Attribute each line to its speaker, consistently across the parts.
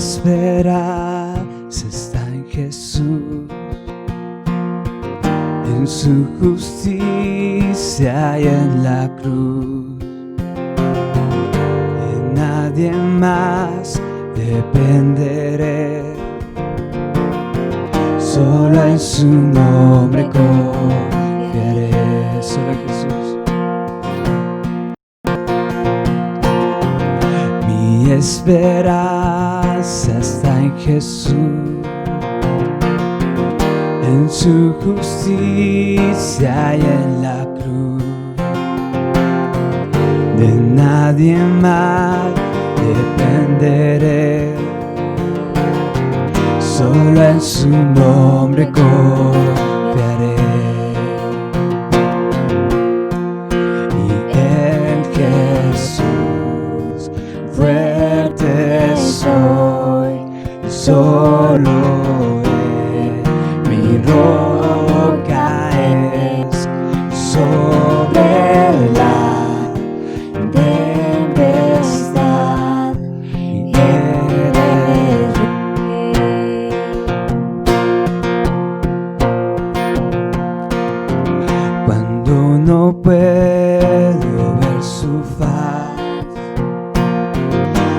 Speaker 1: esperanza está en Jesús, en su justicia y en la cruz. De nadie más dependeré, solo en su nombre confiaré. Solo en Jesús. Mi esperanza está en Jesús, en su justicia y en la cruz. De nadie más dependeré, solo en su nombre confiaré. Y en Jesús fuerte soy, solo Él mi roca es. Sobre la tempestad y eres rey. Cuando no puedo ver su faz,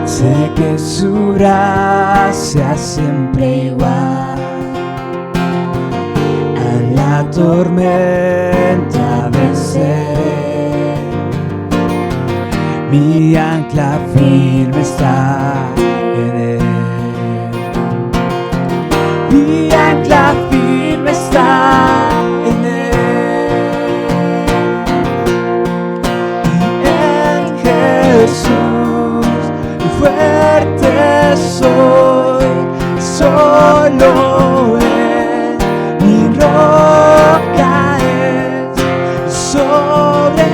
Speaker 1: sé que su gracia siempre igual. A la tormenta venceré, mi ancla firme está en Él. Mi ancla firme está en Él. Y en Jesús fuerte soy, solo Él mi roca es. Sobre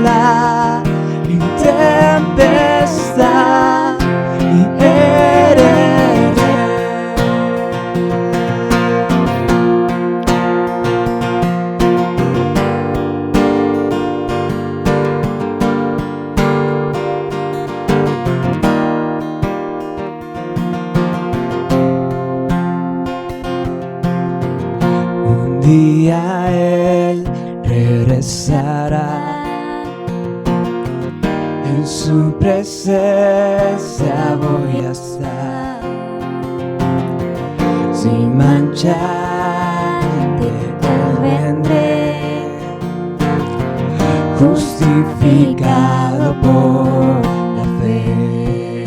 Speaker 1: la tempestad y eres rey. Un día Él regresará, en su presencia voy a estar, sin manchar de Él vendré, justificado por la fe,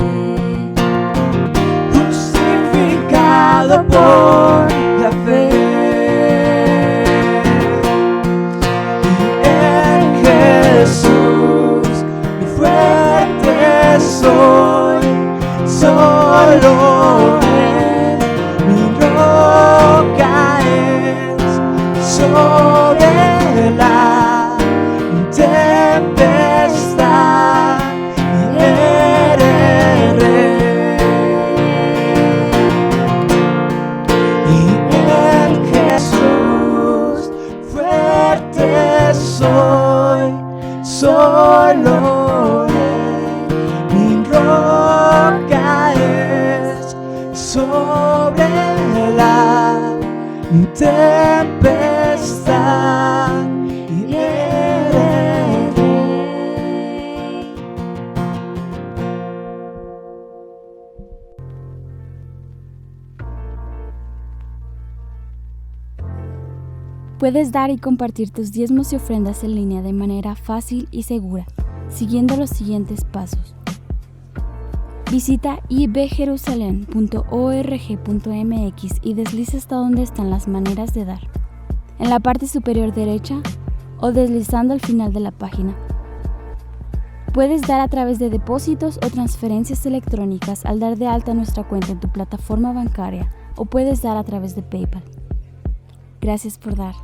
Speaker 1: justificado por la fe. Y en Jesús fuerte soy, solo Él mi roca es. Sobre la tempestad y eres rey. Y en Jesús fuerte soy, solo mi roca es. Sobre la tempestad y eres rey.
Speaker 2: Puedes dar y compartir tus diezmos y ofrendas en línea de manera fácil y segura, siguiendo los siguientes pasos. Visita ibjerusalem.org.mx y desliza hasta donde están las maneras de dar, en la parte superior derecha o deslizando al final de la página. Puedes dar a través de depósitos o transferencias electrónicas al dar de alta nuestra cuenta en tu plataforma bancaria, o puedes dar a través de PayPal. Gracias por dar.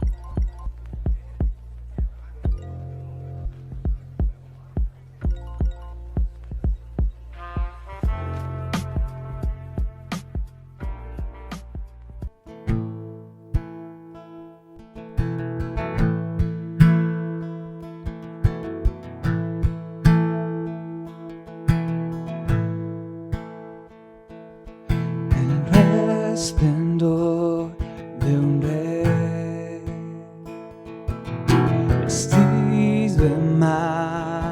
Speaker 1: esplendor de un rey, vestido en majestad,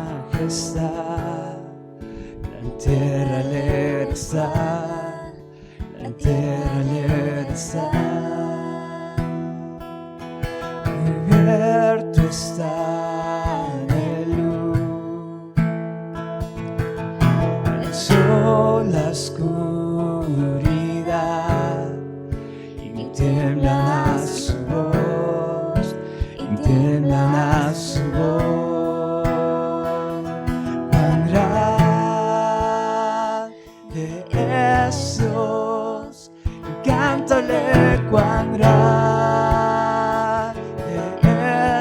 Speaker 1: la tierra le está, la tierra le está, cubierto está de luz, el sol, la oscuridad, y tiemblan a su voz, y tiemblan a su voz. Cuán grande es Dios, cántale cuán grande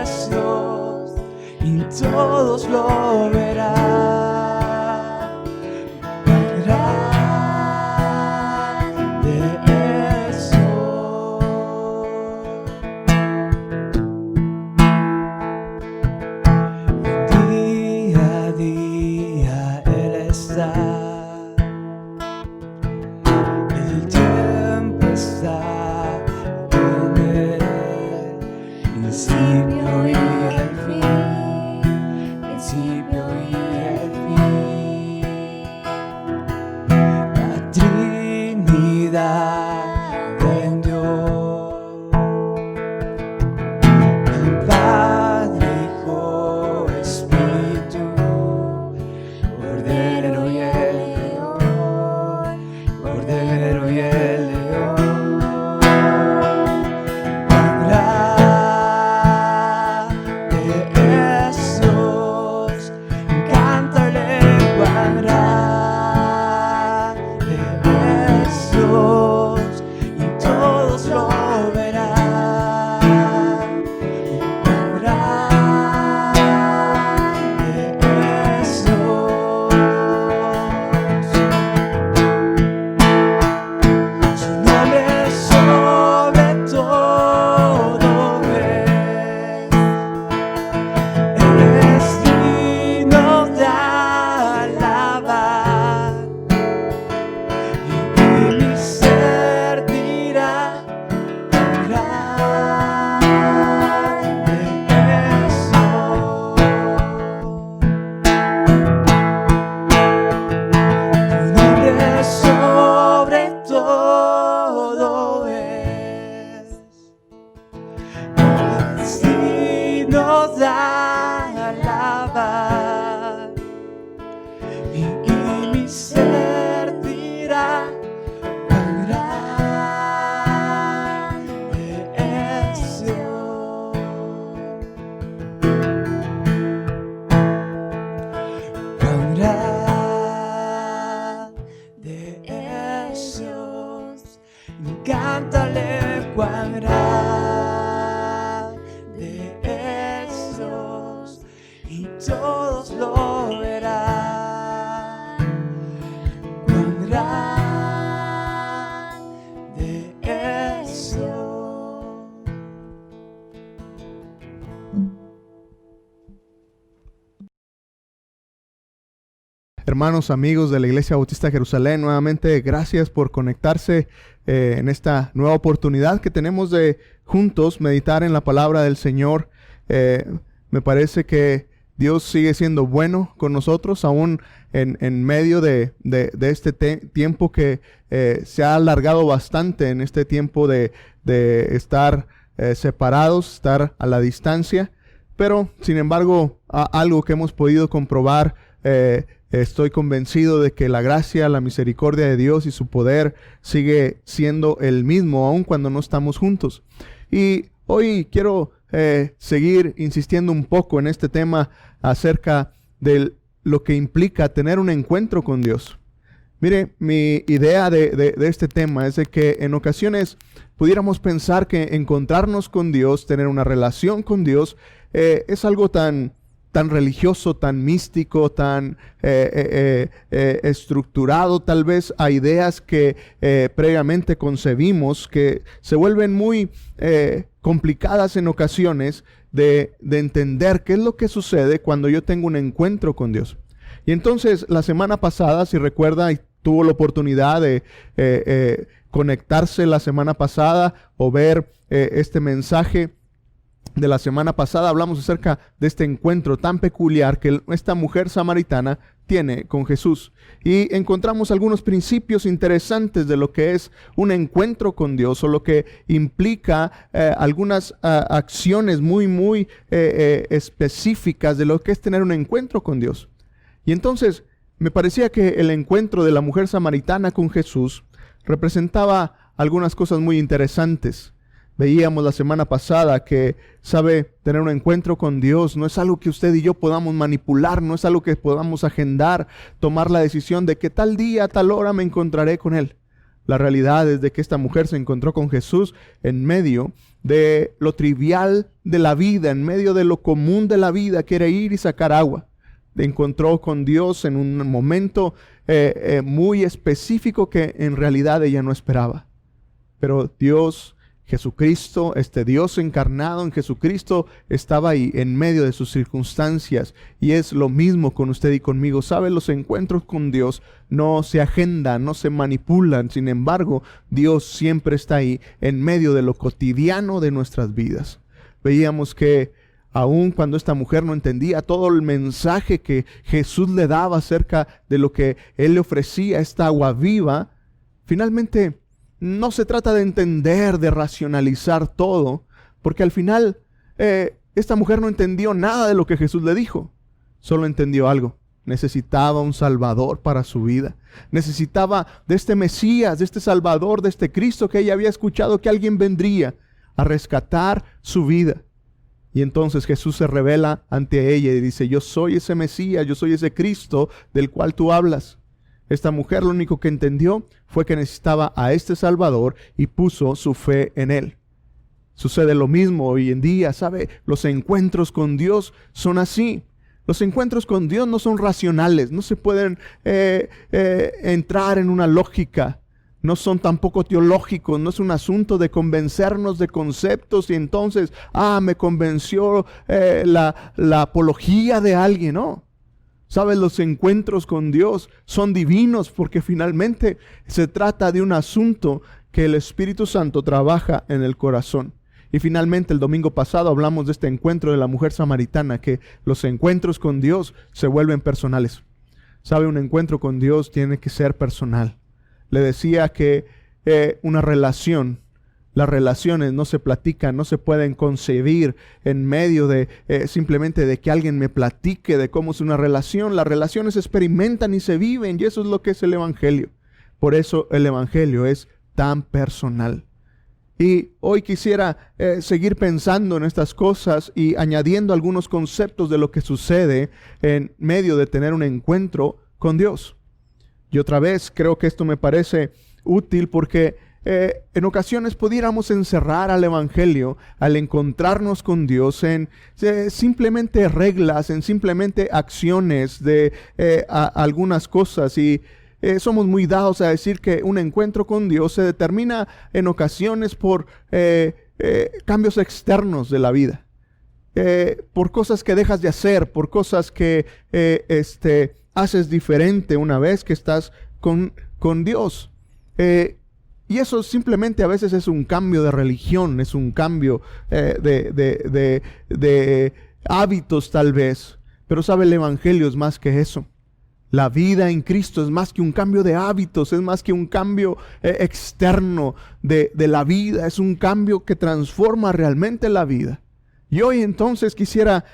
Speaker 1: es Dios, y todos lo verán. El tiempo está en él, principio y el fin, principio y el fin. La Trinidad en Dios, el Padre, Hijo, Espíritu, Cordero y el Cordero y el león. Cuán grande es Dios, cántale cuán grande es Dios, y todos lo verán. Cuán grande es Dios. Su nombre sobre todo es, Él es digno de alabar, y mi ser dirá, grande es Dios. Tu nombre sobre todo es, digno de alabar, y mi ser dirá, cuán grande es Dios. Cuán grande es Dios, cántale cuán grande es Dios, y todos lo verán. Cuán grande es Dios.
Speaker 3: Hermanos, amigos de la Iglesia Bautista Jerusalén, nuevamente gracias por conectarse en esta nueva oportunidad que tenemos de juntos meditar en la palabra del Señor. Me parece que Dios sigue siendo bueno con nosotros, aún en medio de este tiempo que se ha alargado bastante, en este tiempo de estar separados, estar a la distancia. Pero, sin embargo, algo que hemos podido comprobar, estoy convencido de que la gracia, la misericordia de Dios y su poder sigue siendo el mismo, aun cuando no estamos juntos. Y hoy quiero seguir insistiendo un poco en este tema acerca de lo que implica tener un encuentro con Dios. Mire, mi idea de este tema es de que en ocasiones pudiéramos pensar que encontrarnos con Dios, tener una relación con Dios, es algo tan religioso, tan místico, tan estructurado tal vez a ideas que previamente concebimos, que se vuelven muy complicadas en ocasiones de entender qué es lo que sucede cuando yo tengo un encuentro con Dios. Y entonces la semana pasada, si recuerda, tuvo la oportunidad de conectarse la semana pasada o ver este mensaje de la semana pasada, hablamos acerca de este encuentro tan peculiar que esta mujer samaritana tiene con Jesús. Y encontramos algunos principios interesantes de lo que es un encuentro con Dios, o lo que implica algunas acciones muy específicas de lo que es tener un encuentro con Dios. Y entonces me parecía que el encuentro de la mujer samaritana con Jesús representaba algunas cosas muy interesantes. Veíamos la semana pasada que, tener un encuentro con Dios no es algo que usted y yo podamos manipular, no es algo que podamos agendar, tomar la decisión de que tal día, tal hora me encontraré con Él. La realidad es de que esta mujer se encontró con Jesús en medio de lo trivial de la vida, en medio de lo común de la vida, que era ir y sacar agua. Encontró con Dios en un momento muy específico que en realidad ella no esperaba. Pero Dios, Jesucristo, este Dios encarnado en Jesucristo, estaba ahí en medio de sus circunstancias, y es lo mismo con usted y conmigo. ¿Sabe? Los encuentros con Dios no se agendan, no se manipulan. Sin embargo, Dios siempre está ahí en medio de lo cotidiano de nuestras vidas. Veíamos que aun cuando esta mujer no entendía todo el mensaje que Jesús le daba acerca de lo que Él le ofrecía, esta agua viva, finalmente no se trata de entender, de racionalizar todo, porque al final esta mujer no entendió nada de lo que Jesús le dijo. Solo entendió algo: necesitaba un Salvador para su vida. Necesitaba de este Mesías, de este Salvador, de este Cristo que ella había escuchado que alguien vendría a rescatar su vida. Y entonces Jesús se revela ante ella y dice: yo soy ese Mesías, yo soy ese Cristo del cual tú hablas. Esta mujer lo único que entendió fue que necesitaba a este Salvador y puso su fe en Él. Sucede lo mismo hoy en día, ¿sabe? Los encuentros con Dios son así. Los encuentros con Dios no son racionales, no se pueden entrar en una lógica. No son tampoco teológicos, no es un asunto de convencernos de conceptos y entonces, me convenció la apología de alguien, no. ¿Sabes? Los encuentros con Dios son divinos porque finalmente se trata de un asunto que el Espíritu Santo trabaja en el corazón. Y finalmente el domingo pasado hablamos de este encuentro de la mujer samaritana, que los encuentros con Dios se vuelven personales. ¿Sabe? Un encuentro con Dios tiene que ser personal. Le decía que las relaciones no se platican, no se pueden concebir en medio de simplemente de que alguien me platique de cómo es una relación. Las relaciones se experimentan y se viven, y eso es lo que es el Evangelio. Por eso el Evangelio es tan personal. Y hoy quisiera seguir pensando en estas cosas y añadiendo algunos conceptos de lo que sucede en medio de tener un encuentro con Dios. Y otra vez creo que esto me parece útil porque en ocasiones pudiéramos encerrar al Evangelio, al encontrarnos con Dios, en simplemente reglas, en simplemente acciones de algunas cosas. Y somos muy dados a decir que un encuentro con Dios se determina en ocasiones por cambios externos de la vida. Por cosas que dejas de hacer, por cosas que haces diferente una vez que estás con Dios. Y eso simplemente a veces es un cambio de religión, es un cambio de hábitos tal vez. Pero sabe, el Evangelio es más que eso. La vida en Cristo es más que un cambio de hábitos, es más que un cambio externo de la vida, es un cambio que transforma realmente la vida. Y hoy entonces quisiera,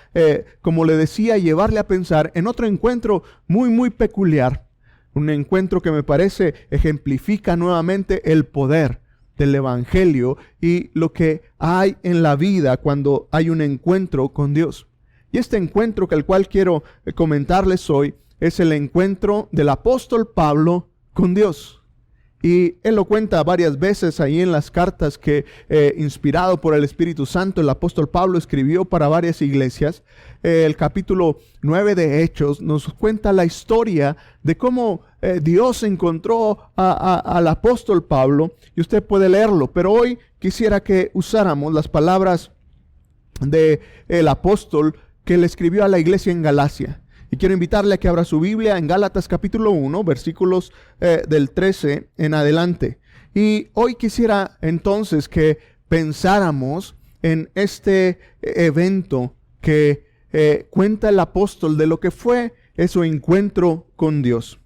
Speaker 3: como le decía, llevarle a pensar en otro encuentro muy peculiar. Un encuentro que me parece ejemplifica nuevamente el poder del Evangelio y lo que hay en la vida cuando hay un encuentro con Dios. Y este encuentro que el cual quiero comentarles hoy es el encuentro del apóstol Pablo con Dios. Y él lo cuenta varias veces ahí en las cartas que, inspirado por el Espíritu Santo, el apóstol Pablo escribió para varias iglesias. El capítulo 9 de Hechos nos cuenta la historia de cómo Dios encontró al apóstol Pablo, y usted puede leerlo. Pero hoy quisiera que usáramos las palabras del apóstol que le escribió a la iglesia en Galacia. Y quiero invitarle a que abra su Biblia en Gálatas capítulo 1, versículos del 13 en adelante. Y hoy quisiera entonces que pensáramos en este evento que cuenta el apóstol de lo que fue su encuentro con Dios.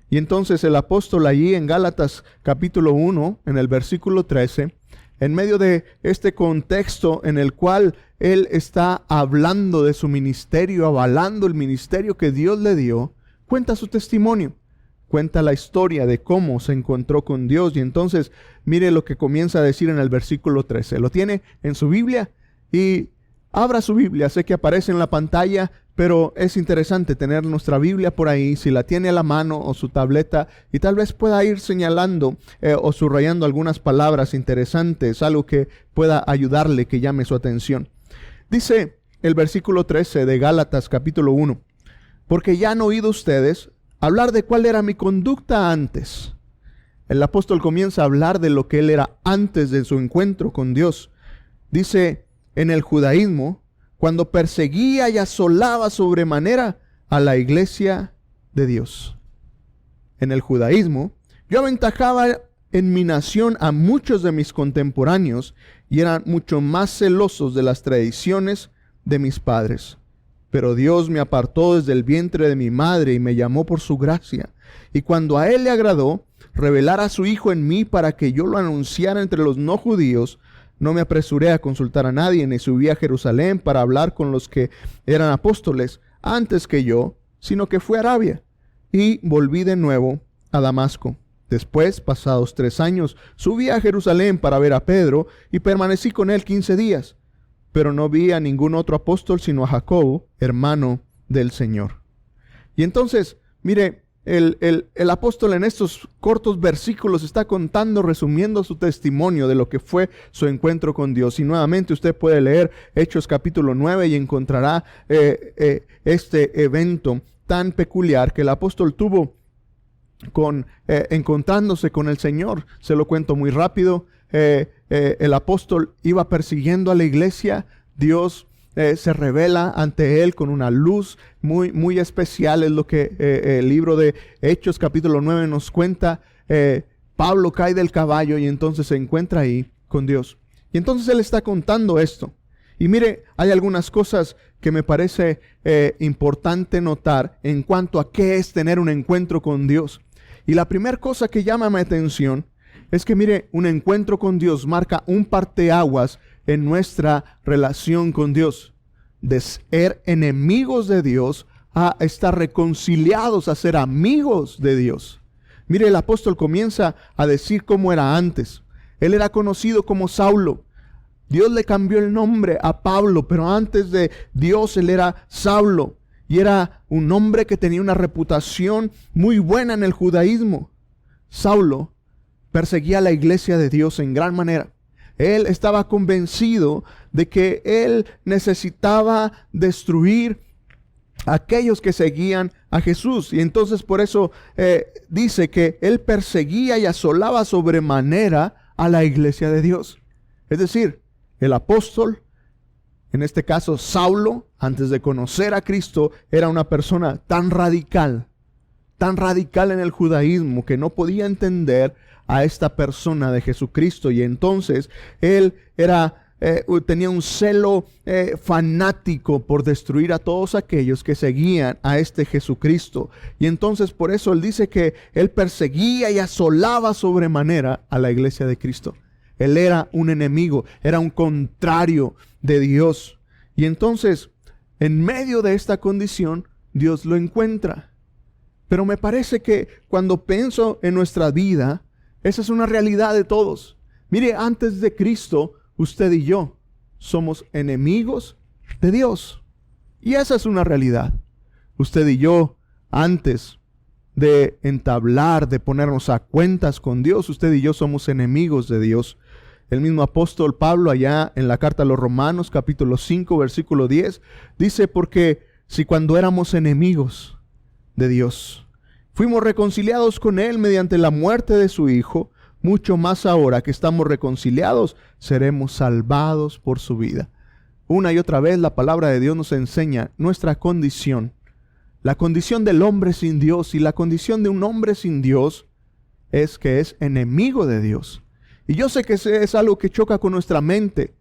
Speaker 3: Y entonces el apóstol allí en Gálatas capítulo 1, en el versículo 13, en medio de este contexto en el cual él está hablando de su ministerio, avalando el ministerio que Dios le dio, cuenta su testimonio, cuenta la historia de cómo se encontró con Dios. Y entonces mire lo que comienza a decir en el versículo 13. Lo tiene en su Biblia y abra su Biblia. Sé que aparece en la pantalla, pero es interesante tener nuestra Biblia por ahí, si la tiene a la mano o su tableta, y tal vez pueda ir señalando o subrayando algunas palabras interesantes, algo que pueda ayudarle, que llame su atención. Dice el versículo 13 de Gálatas capítulo 1, porque ya han oído ustedes hablar de cuál era mi conducta antes. El apóstol comienza a hablar de lo que él era antes de su encuentro con Dios. Dice, en el judaísmo, cuando perseguía y asolaba sobremanera a la iglesia de Dios. En el judaísmo, yo aventajaba en mi nación a muchos de mis contemporáneos y eran mucho más celosos de las tradiciones de mis padres. Pero Dios me apartó desde el vientre de mi madre y me llamó por su gracia. Y cuando a Él le agradó revelar a su Hijo en mí para que yo lo anunciara entre los no judíos, no me apresuré a consultar a nadie, ni subí a Jerusalén para hablar con los que eran apóstoles antes que yo, sino que fui a Arabia y volví de nuevo a Damasco. Después, pasados 3 años, subí a Jerusalén para ver a Pedro y permanecí con él 15 días. Pero no vi a ningún otro apóstol sino a Jacobo, hermano del Señor. Y entonces, mire, el apóstol en estos cortos versículos está contando, resumiendo su testimonio de lo que fue su encuentro con Dios. Y nuevamente usted puede leer Hechos capítulo 9 y encontrará este evento tan peculiar que el apóstol tuvo encontrándose con el Señor. Se lo cuento muy rápido. El apóstol iba persiguiendo a la iglesia. Dios se revela ante él con una luz muy, muy especial. Es lo que el libro de Hechos capítulo 9 nos cuenta. Pablo cae del caballo y entonces se encuentra ahí con Dios. Y entonces él está contando esto. Y mire, hay algunas cosas que me parece importante notar en cuanto a qué es tener un encuentro con Dios. Y la primera cosa que llama mi atención es que, mire, un encuentro con Dios marca un parteaguas en nuestra relación con Dios. De ser enemigos de Dios a estar reconciliados, a ser amigos de Dios. Mire, el apóstol comienza a decir cómo era antes. Él era conocido como Saulo. Dios le cambió el nombre a Pablo, pero antes de Dios él era Saulo. Y era un hombre que tenía una reputación muy buena en el judaísmo. Saulo perseguía a la iglesia de Dios en gran manera. Él estaba convencido de que él necesitaba destruir a aquellos que seguían a Jesús. Y entonces por eso dice que él perseguía y asolaba sobremanera a la iglesia de Dios. Es decir, el apóstol, en este caso Saulo, antes de conocer a Cristo, era una persona tan radical en el judaísmo que no podía entender a esta persona de Jesucristo. Y entonces él tenía un celo fanático por destruir a todos aquellos que seguían a este Jesucristo. Y entonces por eso él dice que él perseguía y asolaba sobremanera a la iglesia de Cristo. Él era un enemigo, era un contrario de Dios. Y entonces, en medio de esta condición, Dios lo encuentra. Pero me parece que cuando pienso en nuestra vida, esa es una realidad de todos. Mire, antes de Cristo, usted y yo somos enemigos de Dios. Y esa es una realidad. Usted y yo, antes de entablar, de ponernos a cuentas con Dios, usted y yo somos enemigos de Dios. El mismo apóstol Pablo allá en la carta a los Romanos, capítulo 5, versículo 10, dice, porque si cuando éramos enemigos de Dios, fuimos reconciliados con Él mediante la muerte de su Hijo, mucho más ahora que estamos reconciliados, seremos salvados por su vida. Una y otra vez la palabra de Dios nos enseña nuestra condición, la condición del hombre sin Dios, y la condición de un hombre sin Dios es que es enemigo de Dios. Y yo sé que es algo que choca con nuestra mente,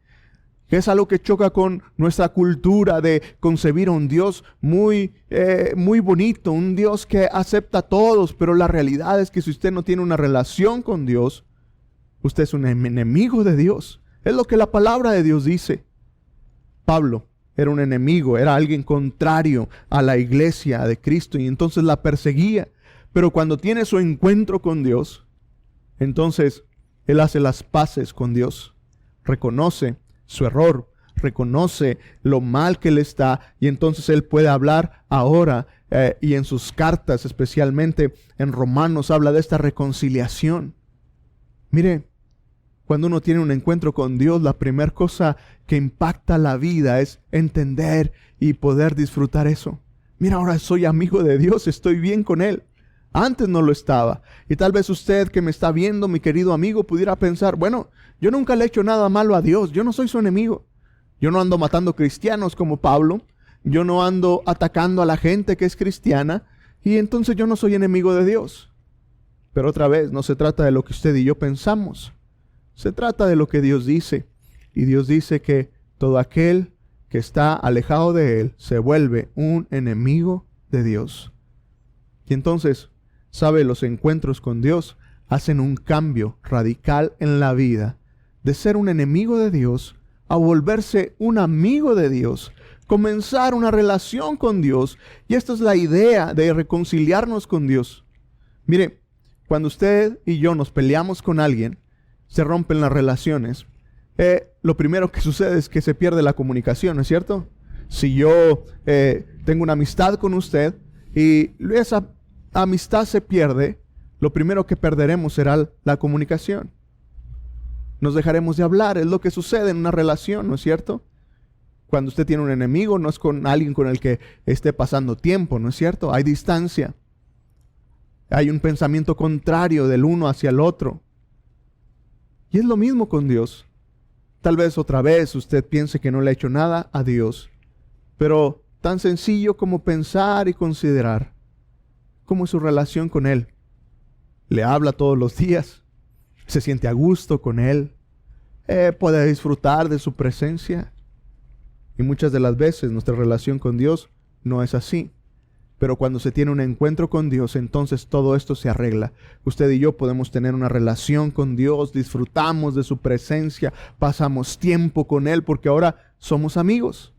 Speaker 3: que es algo que choca con nuestra cultura de concebir a un Dios muy bonito, un Dios que acepta a todos, pero la realidad es que si usted no tiene una relación con Dios, usted es un enemigo de Dios. Es lo que la palabra de Dios dice. Pablo era un enemigo, era alguien contrario a la iglesia de Cristo y entonces la perseguía. Pero cuando tiene su encuentro con Dios, entonces él hace las paces con Dios, reconoce su error, reconoce lo mal que él está y entonces él puede hablar ahora y en sus cartas, especialmente en Romanos, habla de esta reconciliación. Mire, cuando uno tiene un encuentro con Dios, la primera cosa que impacta la vida es entender y poder disfrutar eso. Mira, ahora soy amigo de Dios, estoy bien con Él. Antes no lo estaba. Y tal vez usted que me está viendo, mi querido amigo, pudiera pensar, bueno, yo nunca le he hecho nada malo a Dios, yo no soy su enemigo. Yo no ando matando cristianos como Pablo, yo no ando atacando a la gente que es cristiana, y entonces yo no soy enemigo de Dios. Pero otra vez, no se trata de lo que usted y yo pensamos. Se trata de lo que Dios dice. Y Dios dice que todo aquel que está alejado de Él se vuelve un enemigo de Dios. Y entonces, ¿sabe? Los encuentros con Dios hacen un cambio radical en la vida. De ser un enemigo de Dios a volverse un amigo de Dios. Comenzar una relación con Dios. Y esta es la idea de reconciliarnos con Dios. Mire, cuando usted y yo nos peleamos con alguien, se rompen las relaciones. Lo primero que sucede es que se pierde la comunicación, ¿no es cierto? Si yo tengo una amistad con usted y esa amistad se pierde, lo primero que perderemos será la comunicación. Nos dejaremos de hablar, es lo que sucede en una relación, ¿no es cierto? Cuando usted tiene un enemigo, no es con alguien con el que esté pasando tiempo, ¿no es cierto? Hay distancia. Hay un pensamiento contrario del uno hacia el otro. Y es lo mismo con Dios. Tal vez otra vez usted piense que no le ha hecho nada a Dios, pero tan sencillo como pensar y considerar cómo es su relación con Él. Le habla todos los días, se siente a gusto con Él, puede disfrutar de su presencia. Y muchas de las veces nuestra relación con Dios no es así. Pero cuando se tiene un encuentro con Dios, entonces todo esto se arregla. Usted y yo podemos tener una relación con Dios, disfrutamos de su presencia, pasamos tiempo con Él porque ahora somos amigos.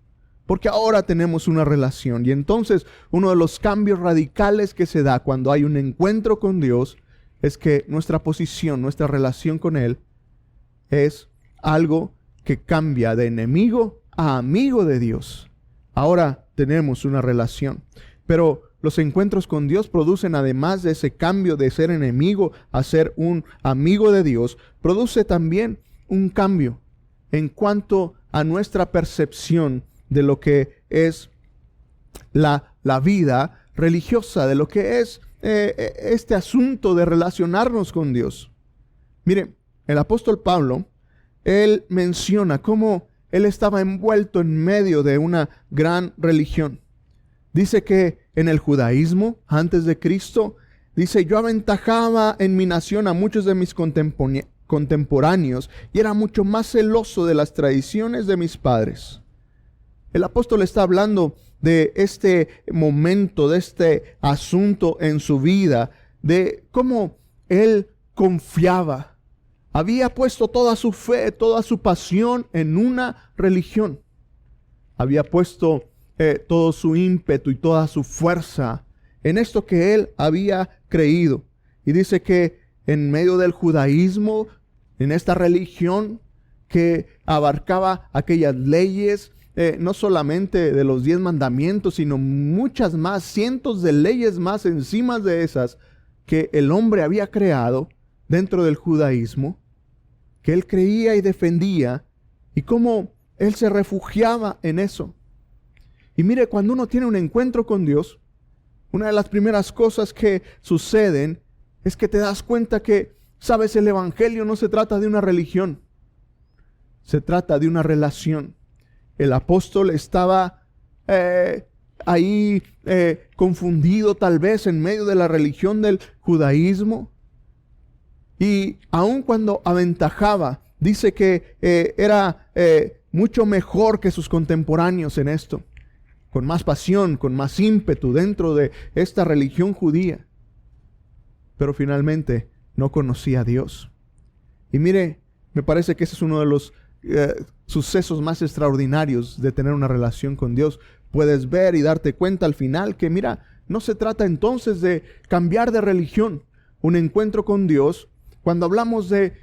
Speaker 3: Porque ahora tenemos una relación. Y entonces uno de los cambios radicales que se da cuando hay un encuentro con Dios es que nuestra posición, nuestra relación con Él es algo que cambia de enemigo a amigo de Dios. Ahora tenemos una relación. Pero los encuentros con Dios producen, además de ese cambio de ser enemigo a ser un amigo de Dios, produce también un cambio en cuanto a nuestra percepción de lo que es la vida religiosa, de lo que es este asunto de relacionarnos con Dios. Mire, el apóstol Pablo, él menciona cómo él estaba envuelto en medio de una gran religión. Dice que en el judaísmo, antes de Cristo, dice, yo aventajaba en mi nación a muchos de mis contemporáneos y era mucho más celoso de las tradiciones de mis padres. El apóstol está hablando de este momento, de este asunto en su vida, de cómo él confiaba. Había puesto toda su fe, toda su pasión en una religión. Había puesto todo su ímpetu y toda su fuerza en esto que él había creído. Y dice que en medio del judaísmo, en esta religión que abarcaba aquellas leyes, no solamente de los 10 mandamientos, sino muchas más, cientos de leyes más encima de esas que el hombre había creado dentro del judaísmo, que él creía y defendía, y cómo él se refugiaba en eso. Y mire, cuando uno tiene un encuentro con Dios, una de las primeras cosas que suceden es que te das cuenta que, sabes, el evangelio no se trata de una religión, se trata de una relación. El apóstol estaba confundido tal vez en medio de la religión del judaísmo, Y aun cuando aventajaba, dice que era mucho mejor que sus contemporáneos en esto, con más pasión, con más ímpetu dentro de esta religión judía. Pero finalmente no conocía a Dios. Y mire, me parece que ese es uno de los sucesos más extraordinarios de tener una relación con Dios. Puedes ver y darte cuenta al final que, mira, no se trata entonces de cambiar de religión. Un encuentro con Dios, cuando hablamos de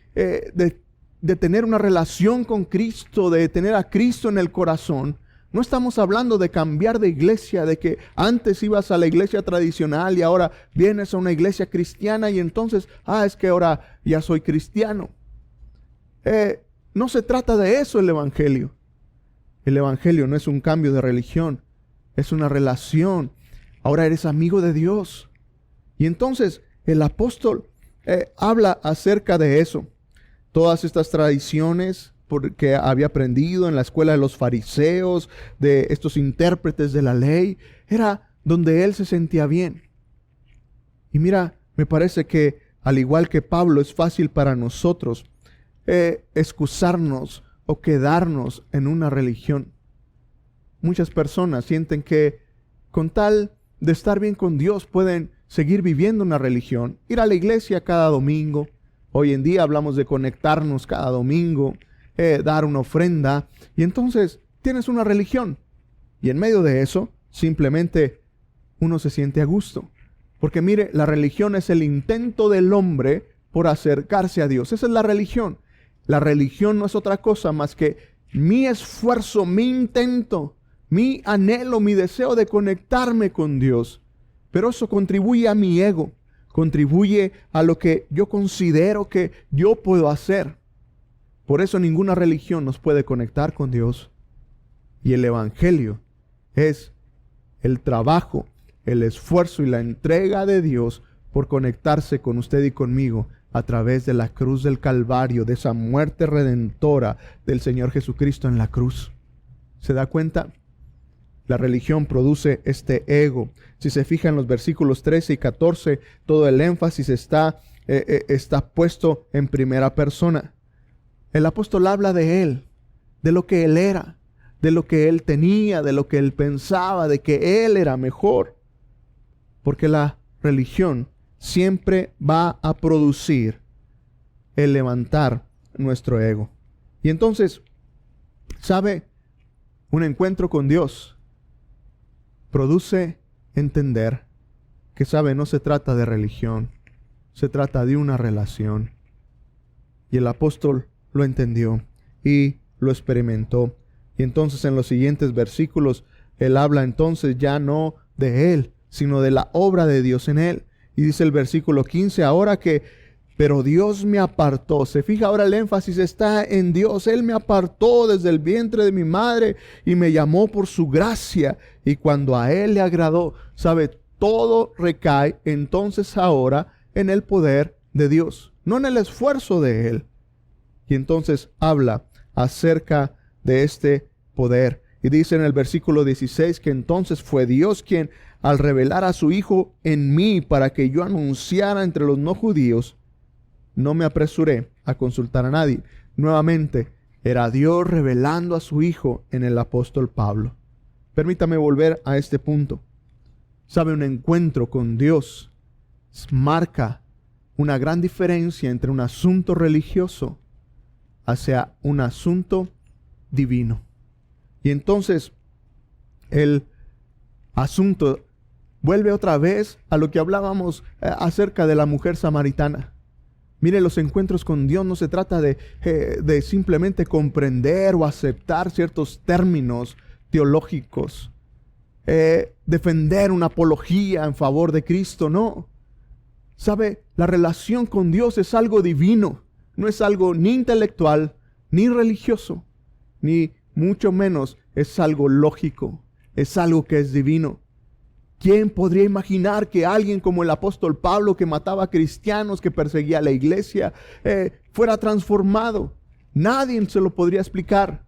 Speaker 3: tener una relación con Cristo, de tener a Cristo en el corazón, no estamos hablando de cambiar de iglesia, de que antes ibas a la iglesia tradicional y ahora vienes a una iglesia cristiana y entonces, es que ahora ya soy cristiano. No se trata de eso el Evangelio. El Evangelio no es un cambio de religión, es una relación. Ahora eres amigo de Dios. Y entonces el apóstol habla acerca de eso. Todas estas tradiciones porque había aprendido en la escuela de los fariseos, de estos intérpretes de la ley, era donde él se sentía bien. Y mira, me parece que al igual que Pablo, es fácil para nosotros excusarnos o quedarnos en una religión. Muchas personas sienten que con tal de estar bien con Dios pueden seguir viviendo una religión, ir a la iglesia cada domingo. Hoy en día hablamos de conectarnos cada domingo, dar una ofrenda, y entonces tienes una religión. Y en medio de eso, simplemente uno se siente a gusto. Porque mire, la religión es el intento del hombre por acercarse a Dios. Esa es la religión. La religión no es otra cosa más que mi esfuerzo, mi intento, mi anhelo, mi deseo de conectarme con Dios. Pero eso contribuye a mi ego, contribuye a lo que yo considero que yo puedo hacer. Por eso ninguna religión nos puede conectar con Dios. Y el Evangelio es el trabajo, el esfuerzo y la entrega de Dios por conectarse con usted y conmigo a través de la cruz del Calvario, de esa muerte redentora del Señor Jesucristo en la cruz. ¿Se da cuenta? La religión produce este ego. Si se fijan en los versículos 13 y 14, todo el énfasis está puesto en primera persona. El apóstol habla de él, de lo que él era, de lo que él tenía, de lo que él pensaba, de que él era mejor. Porque la religión siempre va a producir el levantar nuestro ego. Y entonces, ¿sabe? Un encuentro con Dios produce entender que, ¿sabe? No se trata de religión, se trata de una relación. Y el apóstol lo entendió y lo experimentó. Y entonces en los siguientes versículos, él habla entonces ya no de él, sino de la obra de Dios en él. Y dice el versículo 15, ahora que, pero Dios me apartó. Se fija, ahora el énfasis está en Dios. Él me apartó desde el vientre de mi madre y me llamó por su gracia. Y cuando a Él le agradó, ¿sabe? Todo recae entonces ahora en el poder de Dios, no en el esfuerzo de Él. Y entonces habla acerca de este poder. Y dice en el versículo 16 que entonces fue Dios quien, al revelar a su Hijo en mí para que yo anunciara entre los no judíos, no me apresuré a consultar a nadie. Nuevamente, era Dios revelando a su Hijo en el apóstol Pablo. Permítame volver a este punto. ¿Sabe? Un encuentro con Dios marca una gran diferencia entre un asunto religioso hacia un asunto divino. Y entonces el asunto vuelve otra vez a lo que hablábamos acerca de la mujer samaritana. Mire, los encuentros con Dios no se trata de simplemente comprender o aceptar ciertos términos teológicos, defender una apología en favor de Cristo, no. ¿Sabe? La relación con Dios es algo divino, no es algo ni intelectual, ni religioso, ni mucho menos es algo lógico, es algo que es divino. ¿Quién podría imaginar que alguien como el apóstol Pablo, que mataba a cristianos, que perseguía a la iglesia, fuera transformado? Nadie se lo podría explicar.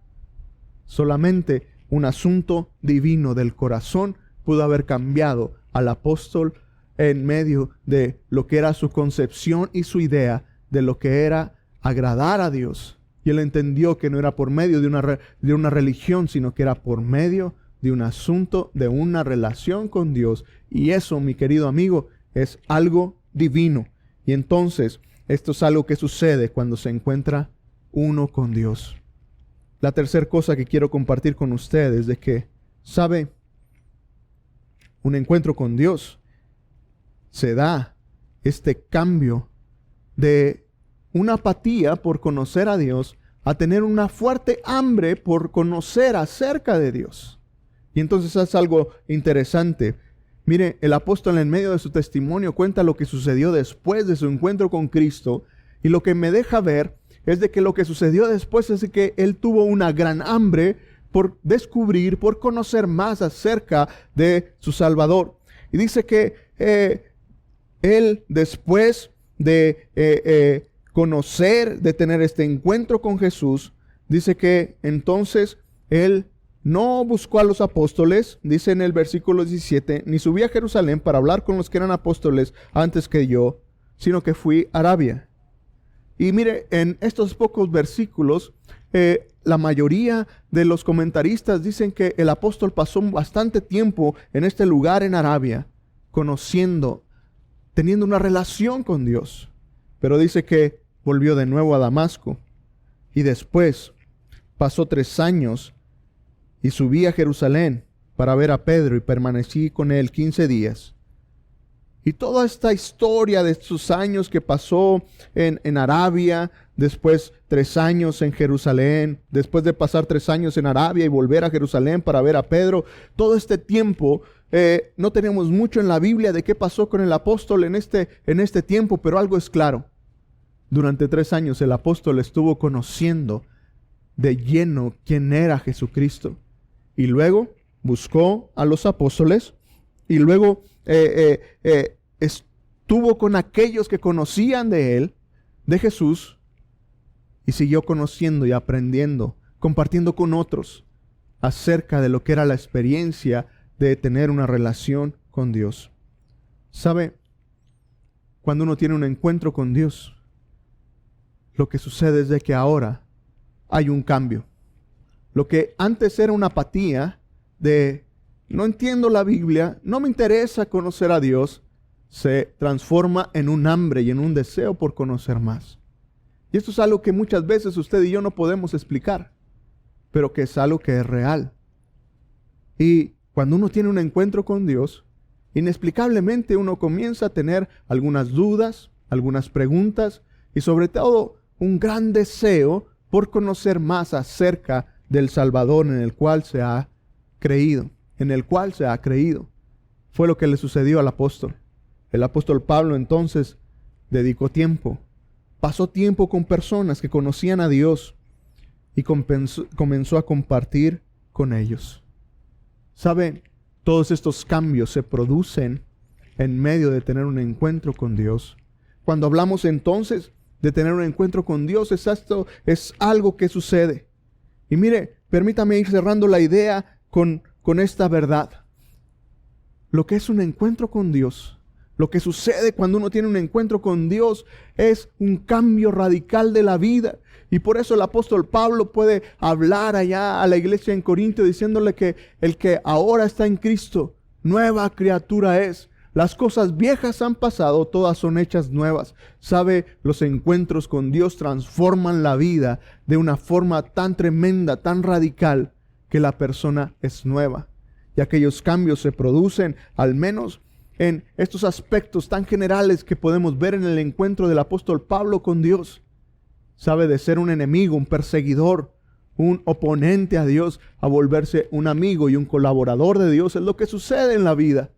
Speaker 3: Solamente un asunto divino del corazón pudo haber cambiado al apóstol en medio de lo que era su concepción y su idea de lo que era agradar a Dios. Y él entendió que no era por medio de una religión, sino que era por medio de un asunto, de una relación con Dios. Y eso, mi querido amigo, es algo divino. Y entonces, esto es algo que sucede cuando se encuentra uno con Dios. La tercera cosa que quiero compartir con ustedes es de que, ¿sabe? Un encuentro con Dios se da este cambio de una apatía por conocer a Dios a tener una fuerte hambre por conocer acerca de Dios. Y entonces es algo interesante. Mire, el apóstol en medio de su testimonio cuenta lo que sucedió después de su encuentro con Cristo. Y lo que me deja ver es de que lo que sucedió después es de que él tuvo una gran hambre por descubrir, por conocer más acerca de su Salvador. Y dice que él, después de conocer, de tener este encuentro con Jesús, dice que entonces él no buscó a los apóstoles, dice en el versículo 17, ni subí a Jerusalén para hablar con los que eran apóstoles antes que yo, sino que fui a Arabia. Y mire, en estos pocos versículos, la mayoría de los comentaristas dicen que el apóstol pasó bastante tiempo en este lugar en Arabia, conociendo, teniendo una relación con Dios. Pero dice que volvió de nuevo a Damasco. Y después pasó 3 años y subí a Jerusalén para ver a Pedro y permanecí con él 15 días. Y toda esta historia de estos años que pasó en Arabia, después 3 años en Jerusalén, después de pasar 3 años en Arabia y volver a Jerusalén para ver a Pedro, todo este tiempo, no tenemos mucho en la Biblia de qué pasó con el apóstol en este tiempo, pero algo es claro. Durante 3 años el apóstol estuvo conociendo de lleno quién era Jesucristo. Y luego buscó a los apóstoles y luego estuvo con aquellos que conocían de él, de Jesús, y siguió conociendo y aprendiendo, compartiendo con otros acerca de lo que era la experiencia de tener una relación con Dios. ¿Sabe? Cuando uno tiene un encuentro con Dios, lo que sucede es de que ahora hay un cambio. Lo que antes era una apatía de no entiendo la Biblia, no me interesa conocer a Dios, se transforma en un hambre y en un deseo por conocer más. Y esto es algo que muchas veces usted y yo no podemos explicar, pero que es algo que es real. Y cuando uno tiene un encuentro con Dios, inexplicablemente uno comienza a tener algunas dudas, algunas preguntas y sobre todo un gran deseo por conocer más acerca del Salvador en el cual se ha creído. Fue lo que le sucedió al apóstol. El apóstol Pablo entonces dedicó tiempo, pasó tiempo con personas que conocían a Dios y comenzó a compartir con ellos. ¿Sabe? Todos estos cambios se producen en medio de tener un encuentro con Dios. Cuando hablamos entonces de tener un encuentro con Dios, es algo que sucede. Y mire, permítame ir cerrando la idea con esta verdad. Lo que es un encuentro con Dios, lo que sucede cuando uno tiene un encuentro con Dios es un cambio radical de la vida. Y por eso el apóstol Pablo puede hablar allá a la iglesia en Corinto diciéndole que el que ahora está en Cristo, nueva criatura es. Las cosas viejas han pasado, todas son hechas nuevas. ¿Sabe? Los encuentros con Dios transforman la vida de una forma tan tremenda, tan radical, que la persona es nueva. Y aquellos cambios se producen, al menos en estos aspectos tan generales que podemos ver en el encuentro del apóstol Pablo con Dios. ¿Sabe? De ser un enemigo, un perseguidor, un oponente a Dios, a volverse un amigo y un colaborador de Dios. Es lo que sucede en la vida.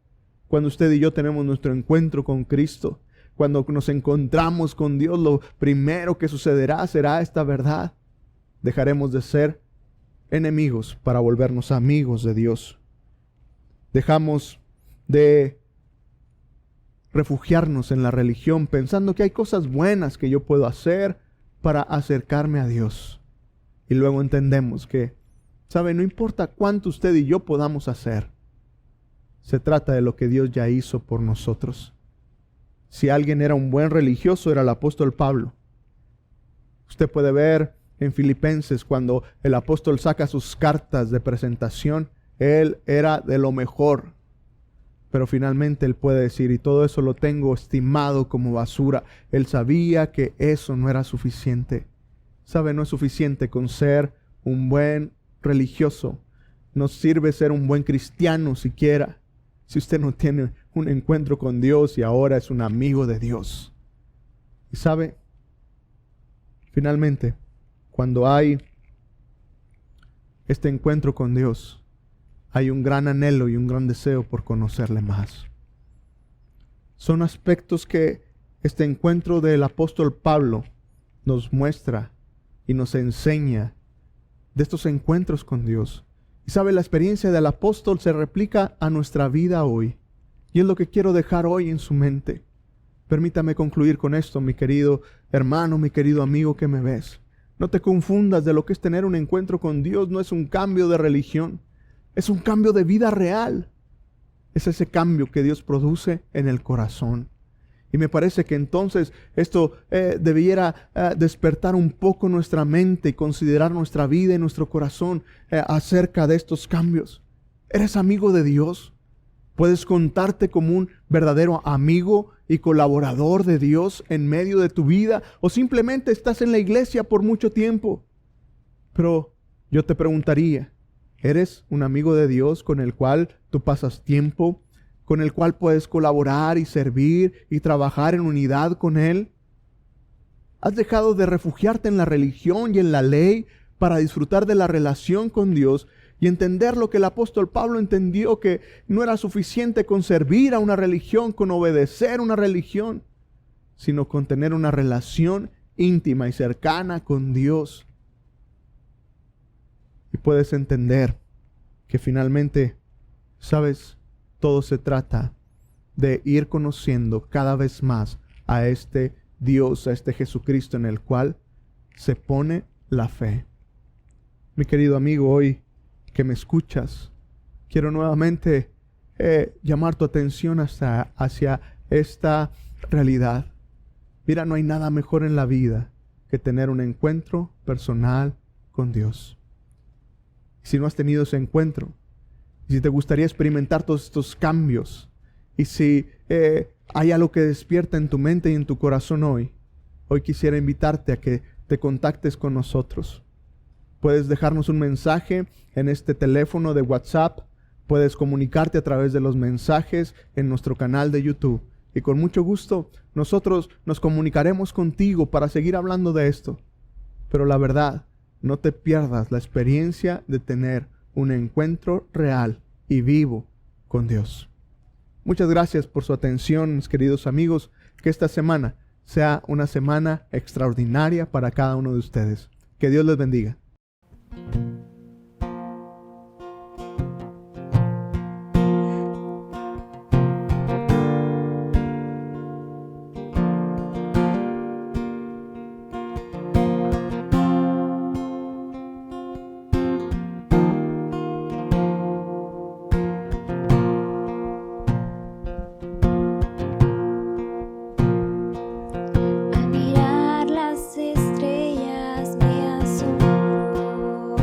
Speaker 3: Cuando usted y yo tenemos nuestro encuentro con Cristo, cuando nos encontramos con Dios, lo primero que sucederá será esta verdad. Dejaremos de ser enemigos para volvernos amigos de Dios. Dejamos de refugiarnos en la religión pensando que hay cosas buenas que yo puedo hacer para acercarme a Dios. Y luego entendemos que, ¿sabe? No importa cuánto usted y yo podamos hacer. Se trata de lo que Dios ya hizo por nosotros. Si alguien era un buen religioso, era el apóstol Pablo. Usted puede ver en Filipenses cuando el apóstol saca sus cartas de presentación, él era de lo mejor. Pero finalmente él puede decir, y todo eso lo tengo estimado como basura. Él sabía que eso no era suficiente. ¿Sabe? No es suficiente con ser un buen religioso. No sirve ser un buen cristiano siquiera, si usted no tiene un encuentro con Dios y ahora es un amigo de Dios. Y sabe, finalmente, cuando hay este encuentro con Dios, hay un gran anhelo y un gran deseo por conocerle más. Son aspectos que este encuentro del apóstol Pablo nos muestra y nos enseña de estos encuentros con Dios. Y sabe, la experiencia del apóstol se replica a nuestra vida hoy. Y es lo que quiero dejar hoy en su mente. Permítame concluir con esto, mi querido hermano, mi querido amigo que me ves. No te confundas de lo que es tener un encuentro con Dios. No es un cambio de religión. Es un cambio de vida real. Es ese cambio que Dios produce en el corazón. Y me parece que entonces esto debiera despertar un poco nuestra mente y considerar nuestra vida y nuestro corazón acerca de estos cambios. ¿Eres amigo de Dios? ¿Puedes contarte como un verdadero amigo y colaborador de Dios en medio de tu vida? ¿O simplemente estás en la iglesia por mucho tiempo? Pero yo te preguntaría, ¿eres un amigo de Dios con el cual tú pasas tiempo? ¿Con el cual puedes colaborar y servir y trabajar en unidad con Él? ¿Has dejado de refugiarte en la religión y en la ley para disfrutar de la relación con Dios y entender lo que el apóstol Pablo entendió, que no era suficiente con servir a una religión, con obedecer una religión, sino con tener una relación íntima y cercana con Dios? Y puedes entender que finalmente, ¿sabes? Todo se trata de ir conociendo cada vez más a este Dios, a este Jesucristo en el cual se pone la fe. Mi querido amigo, hoy que me escuchas, quiero nuevamente llamar tu atención hacia esta realidad. Mira, no hay nada mejor en la vida que tener un encuentro personal con Dios. Si no has tenido ese encuentro, y si te gustaría experimentar todos estos cambios, y si hay algo que despierta en tu mente y en tu corazón hoy quisiera invitarte a que te contactes con nosotros. Puedes dejarnos un mensaje en este teléfono de WhatsApp, puedes comunicarte a través de los mensajes en nuestro canal de YouTube. Y con mucho gusto nosotros nos comunicaremos contigo para seguir hablando de esto. Pero la verdad, no te pierdas la experiencia de tener un encuentro real y vivo con Dios. Muchas gracias por su atención, mis queridos amigos. Que esta semana sea una semana extraordinaria para cada uno de ustedes. Que Dios les bendiga.
Speaker 4: Al mirar las estrellas me asombro.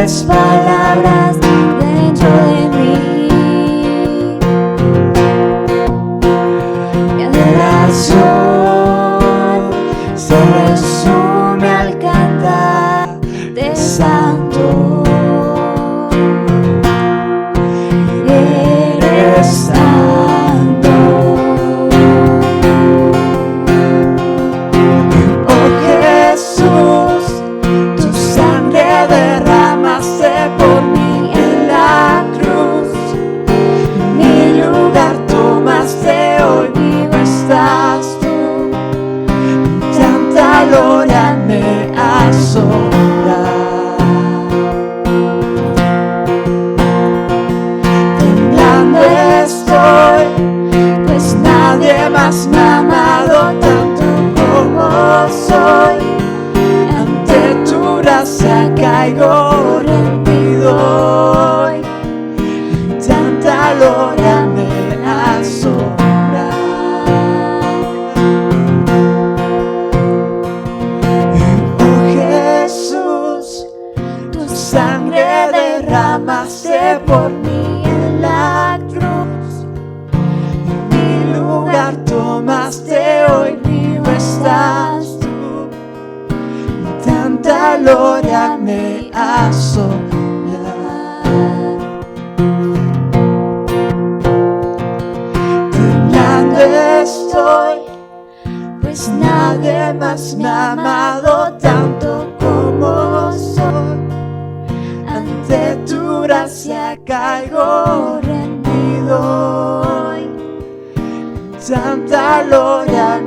Speaker 4: mejores palabras dentro de mí. Mi adoración se resume al cantar de santo. Eres santo. Oh Jesús, tu sangre derramaste por mí en la cruz. Mi lugar tomaste, hoy vivo estás tú. Tanta gloria me asombra. Temblando estoy, pues nadie más me ha amado tanto como soy. Ante tu gracia caigo rendido hoy. Tanta gloria me asombra. Oh Jesús, tu sangre derramaste por mí en la cruz. Mi lugar tomaste, hoy vivo estás tú. Tanta gloria me asombra. Temblando estoy, pues nadie más me ha amado tanto como soy. Ante tu gracia caigo rendido hoy. Tanta gloria